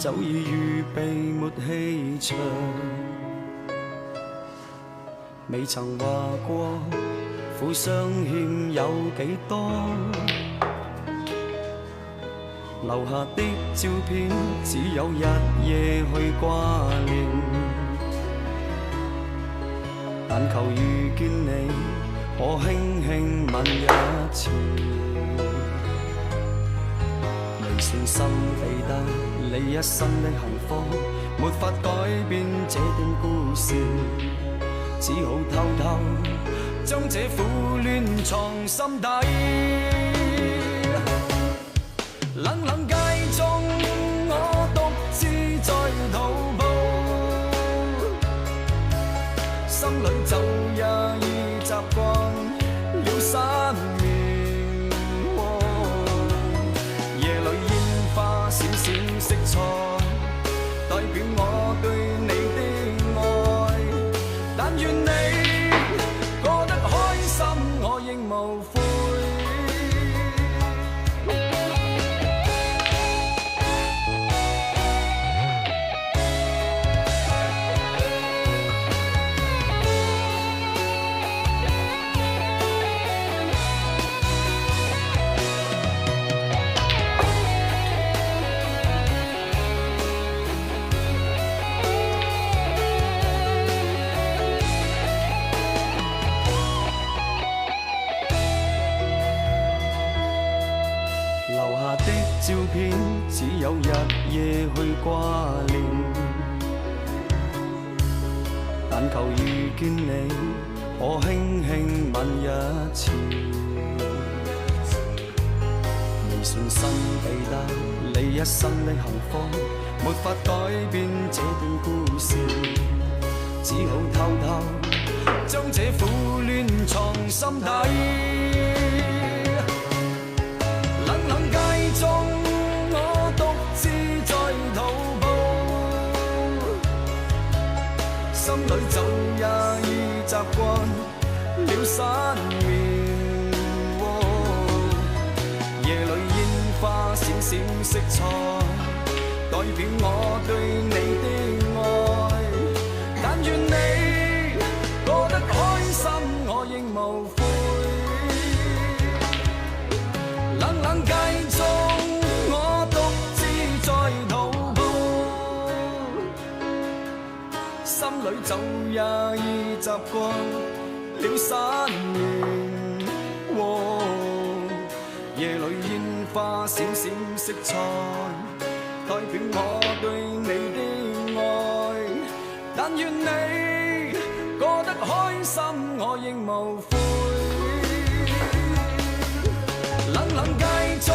早已預備沒氣場，未曾話過苦相欠有幾多，留下的照片只有日夜去掛念，但求遇見你，可輕輕吻一次。未算心地得你一生的幸福，沒法改變這段故事，只好偷偷將這苦戀藏心底。冷冷街中我獨自在徒步，心裏就也已習慣了失眠。夜裏煙花閃閃色彩，代表我對你的愛，但願你過得開心，我仍無悔。照片只有日夜去掛念，但求遇見你，可輕輕吻一次。未信心地得你一生的幸福，沒法改變這段故事，只好偷偷將這苦戀藏心底。中我獨自在徒步，心裏就也已習慣了失眠。夜裏煙花閃閃色彩，代表我對你的愛，但願你過得開心，我仍無悔。冷冷街中我獨自在徒步，心裏就也已習慣了失眠。夜裏煙花閃閃色彩，代表我對你的愛，但願你過得開心，我仍無悔。冷冷街中